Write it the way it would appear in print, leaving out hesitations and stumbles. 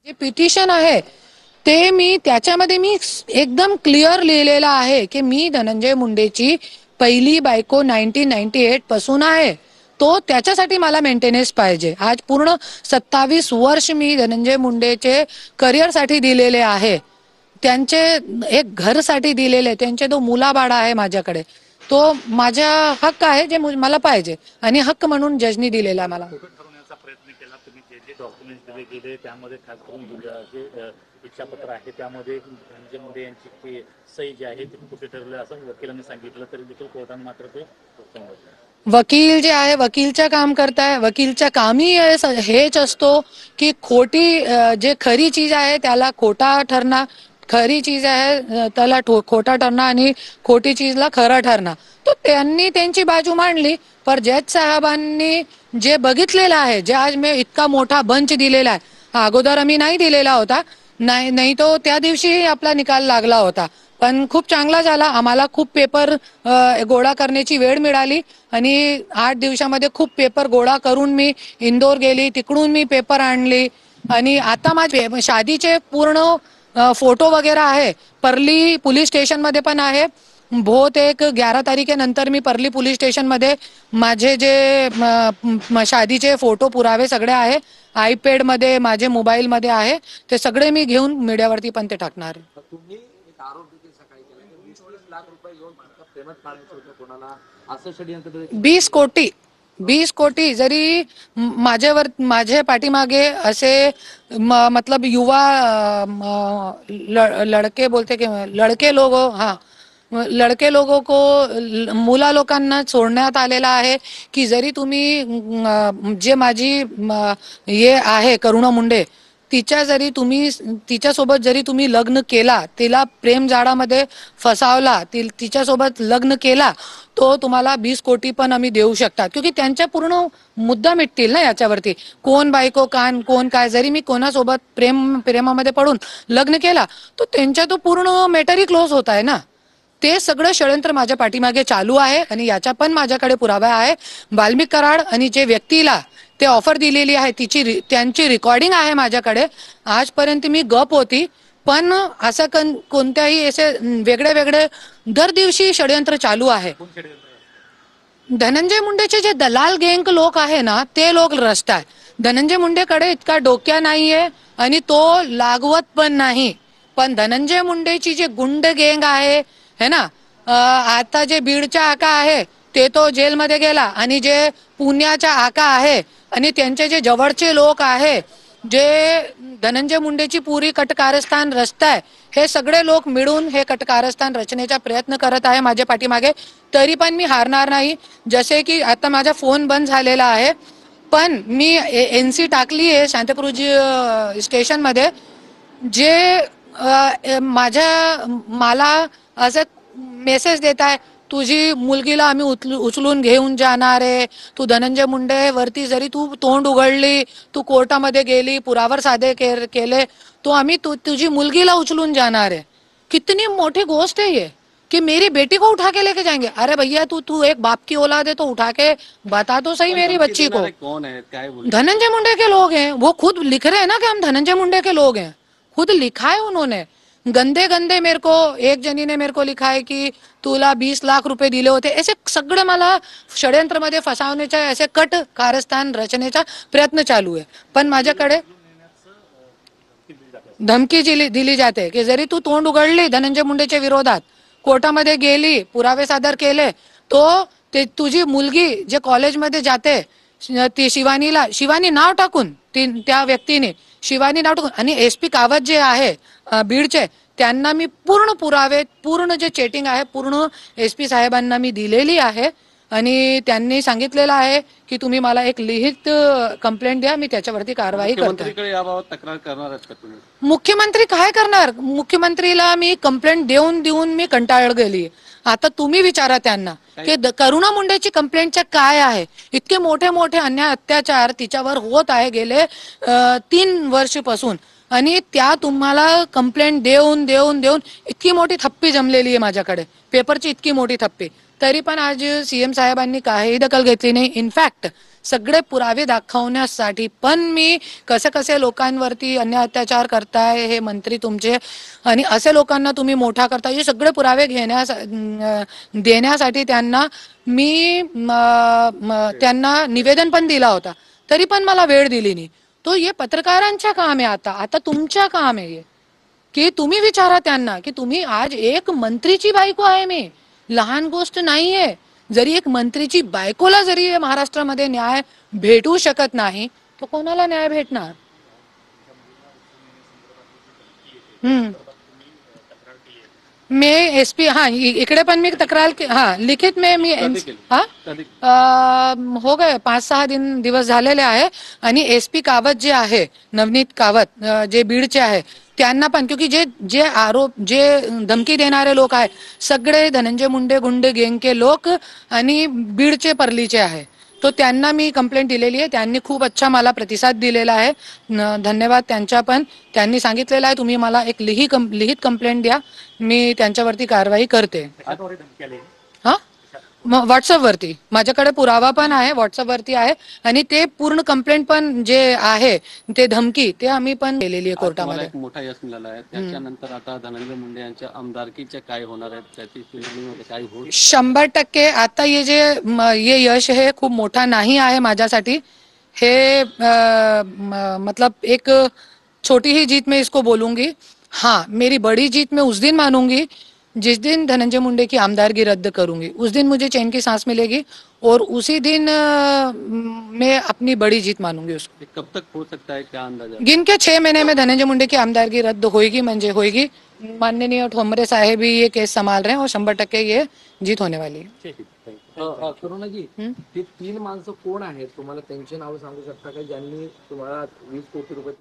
जे पिटिशन आहे ते मी त्याच्यामध्ये मी एकदम क्लिअर लिहिलेलं आहे की मी धनंजय मुंडेची पहिली बायको 1998 पासून आहे. तो त्याच्यासाठी मला मेंटेनन्स पाहिजे. आज पूर्ण 27 वर्ष मी धनंजय मुंडेचे करिअरसाठी दिलेले आहे. त्यांचे एक घरसाठी दिलेले, त्यांचे तो मुलाबाळा आहे माझ्याकडे, तो माझा हक्क आहे जे मला पाहिजे आणि हक्क म्हणून जजनी दिलेला मला. प्रयत्न केला तुम्ही जे जे डॉक्युमेंट्स दिले गेले त्यामध्ये खास करून जे इच्छापत्र आहे त्यामध्ये धनंजय मुंडे यांची सही जी आहे ती कुठे ठरवली असं वकिलांनी सांगितलं तरी देखील कोर्टाने मात्र ते वकील जे आहे वकीलचं काम करताय. वकीलचं कामही हेच असतो की खोटी जे खरी चीज आहे त्याला खोटा ठरणार, खरी चीज आहे त्याला खोटा ठरणार आणि खोटी चीजला खरं ठरणार. तर त्यांनी त्यांची बाजू मांडली. पर जज साहेबांनी जे बघितलेलं आहे, जे आज मी इतका मोठा बंच दिलेला आहे, हा अगोदर आम्ही नाही दिलेला होता, नाही तो त्या दिवशी आपला निकाल लागला होता. पण खूप चांगला झाला. आम्हाला खूप पेपर गोळा करण्याची वेळ मिळाली आणि 8 दिवसामध्ये खूप पेपर गोळा करून मी इंदोर गेली, तिकडून मी पेपर आणली आणि आता माझे शादीचे पूर्ण फोटो वगैरे आहे. परली पोलीस स्टेशन मध्ये पण आहे. बहुतेक 11 तारखेनंतर मी परली पोलीस स्टेशन मध्ये माझे जे शादीचे फोटो पुरावे सगळे आहे. आयपॅड मध्ये माझे मोबाईल मध्ये आहे. ते सगळे मी घेऊन मीडियावरती पण ते टाकणार. तुम्ही एक आरोप देखील सकाळी केला की 20 लाख रुपये घेऊन पेमेंट मागायचं होतं कोणाला, असं षडयंत्र 20 कोटी जरी माझ्या पाठीमागे असे मतलब युवा लड़के बोलते कि लड़के लोग, हाँ लड़के लोगों को मुला लोकांना सोडण्यात आलेला आहे की जरी तुम्ही जे माझी हे आहे करुणा मुंडे तिच्यासोबत जरी तुम्ही लग्न केला, तिला प्रेम जाळामध्ये फसावला, तिच्यासोबत लग्न केला, तो तुम्हाला 20 कोटी पण आम्ही देऊ शकतात. क्योंकि त्यांच्या पूर्ण मुद्दा मिटतील ना याच्यावरती. कोण बायको कोण काय, जरी मी कोणासोबत प्रेमामध्ये पडून लग्न केला तो त्यांच्या तो पूर्ण मॅटरही क्लोज होत आहे ना. ते सगळं षडयंत्र माझ्या पाठीमागे चालू आहे आणि याचा पण माझ्याकडे पुरावा आहे. वाल्मिक कराड आणि जे व्यक्तीला ते ऑफर दिलेली आहे त्यांची रेकॉर्डिंग आहे माझ्याकडे. आजपर्यंत मी गप होती, पण असं कोणत्याही असे वेगळे दर दिवशी षडयंत्र चालू आहे. धनंजय मुंडेचे जे दलाल गँग लोक आहे ना ते लोक रस्ताय. धनंजय मुंडेकडे इतका डोक्या नाहीये आणि तो लागवत पण नाही. पण धनंजय मुंडेची जे गुंड गँग आहे है ना, आता जे बीडचा आका आहे ते तो जेलमध्ये गेला आणि जे पुण्याचा आका आहे आणि त्यांचे जे जवळचे लोक आहे, जे धनंजय मुंडेची पुरी कटकारस्थान रचताय, हे सगळे लोक मिळून हे कटकारस्थान रचण्याचा प्रयत्न करत आहे माझ्या पाठीमागे. तरी पण मी हारणार नाही. जसे की आता माझा फोन बंद झालेला आहे, पण मी एनसी टाकली आहे शांतपुरुजी स्टेशन मध्ये. जे मला असं मेसेज देत आहे, तुझी मुलगीला आम्ही उचलून घेऊन जाणार आहे. तू धनंजय मुंडे वरती जरी तू तोंड उघडली, तू कोर्टामध्ये गेली, पुरावर साधे केले, तो आम्ही तुझी मुलगीला उचलून जाणार है. कितनी मोटी गोष्ट है ये कि मेरी बेटी को उठा के लेके जाएंगे. अरे भैया तू एक बाप की औलाद है तो उठा के बता तो सही मेरी बच्ची को. कौन है, क्या है? धनंजय मुंडे के लोग हैं. वो खुद लिख रहे हैं ना कि हम धनंजय मुंडे के लोग हैं. खुद लिखा है उन्होंने. गंदे मेरे को एक जनी ने मेरे को लिखा है की तुला 20 लाख रुपये दिले होते. ऐसे सगळे मला षडयंत्रमध्ये फसवण्याचा असे कट कारस्थान रचण्याचा प्रयत्न चालू आहे. पण माझ्याकडे धमकी दिली जाते की जरी तू तोंड उघडली धनंजय मुंडेच्या विरोधात, कोर्टामध्ये गेली, पुरावे सादर केले, तो तुझी मुलगी जे कॉलेजमध्ये जाते ती शिवानी नाव टाकून त्या व्यक्तीने शिवानी नाव टाकून आणि एसपी कावत जे आहे बीडचे, त्यांना मी पूर्ण पुरावे, पूर्ण जे चेटिंग आहे पूर्ण एसपी साहेबांना मी दिलेली आहे आणि त्यांनी सांगितलेलं आहे की तुम्ही मला एक लिखित कंप्लेंट द्या, मी त्याच्यावरती कारवाई करतो. मुख्यमंत्रीकडे याबाबत तक्रार करणार आहेत का तुम्ही? मुख्यमंत्री काय करणार? मुख्यमंत्रीला मी कंप्लेंट देऊन मी कंटाळ गेली. आता तुम्ही विचारा त्यांना की करुणा मुंडेची कंप्लेंटचं काय आहे. इतके मोठे अन्याय अत्याचार तिच्यावर होत आहे गेले 3 वर्षापासून आणि त्या तुम्हाला कंप्लेंट देऊन इतकी मोठी थप्पी जमलेली आहे माझ्याकडे, पेपरची इतकी मोठी थप्पी. तरी पण आज सीएम साहेबांनी काही दखल घेतली नाही. इनफॅक्ट सगळे पुरावे दाखवण्यासाठी. पण मी कसे कसे लोकांवरती अन्याय अत्याचार करताय हे मंत्री तुमचे, आणि असे लोकांना तुम्ही मोठा करताय, हे सगळे पुरावे देण्यासाठी त्यांना मी त्यांना निवेदन पण दिला होता, तरी पण मला वेळ दिली नाही. तो हे पत्रकारांच्या काम आहे. आता तुमच्या काम आहे की तुम्ही विचारा त्यांना की तुम्ही, आज एक मंत्रीची बायको आहे मी, लहान गोष्ट नाहीये. जरी एक मंत्रीची बायकोला जरी महाराष्ट्रामध्ये न्याय भेटू शकत नाही, तर कोणाला न्याय भेटणार? हम्म. मी एसपी, हाँ इकडे पण मी तक्रार लिखित में मी हो गए 5-6 दिवस झालेले आहे. आणि एसपी कावत जे आहे, नवनीत कावत, जे बीडचे आहे, त्यांना पण, क्योंकि जे आरोप, जे धमकी देणारे लोक आहे, सगळे धनंजय मुंडे गुंडे गँग के लोक आणि बीडचे परलीचे आहे. तो त्यांना मी कंप्लेंट दिलेली आहे. त्यांनी खूप अच्छा मला प्रतिसाद दिलेला आहे. धन्यवाद त्यांचा. पण त्यांनी सांगितलेलं आहे तुम्ही मला एक लिखित कंप्लेंट द्या, मी त्यांच्यावरती कारवाई करते. कशाद्वारे धमकी आली? हा, व्हॉट्सअप वरती माझ्याकडे पुरावा पण आहे, व्हॉट्सअप वरती आहे. आणि ते पूर्ण कंप्लेंट पण जे आहे, ते धमकी, ते आम्ही पण केलेली आहे कोर्टामध्ये. एक मोठा यश मिळाला आहे. त्याच्यानंतर आता धनंजय मुंडे यांच्या आमदारकीचे काय होणार आहे, त्याची सुनावणीमध्ये काय होईल? 100% आता ये यश हे खूप मोठा नहीं आहे माझ्यासाठी. हे मतलब एक छोटी ही जीत मैं इसको बोलूंगी. हाँ, मेरी बड़ी जीत मैं उस दिन मानूंगी जिस दिन धनंजय मुंडे की आमदारगी रद्द करूंगी. उस दिन मुझे चैन की सांस मिलेगी और उसी दिन मैं अपनी बड़ी जीत मानूंगी उसको. ये कब तक हो सकता है, क्या अंदाजा? गिन के 6 महीने में धनंजय मुंडे की आमदारगी रद्द होगी म्हणजे होगी. माननीय ठोंबरे साहेब ही ये केस संभाल रहे हैं और 100% ये जीत होने वाली है. करुणाजी, ते 3 माणसं कोण आहेत, तुम्हाला त्यांची नावं सांगू शकता का, ज्यांनी तुम्हाला 20 कोटी रुपये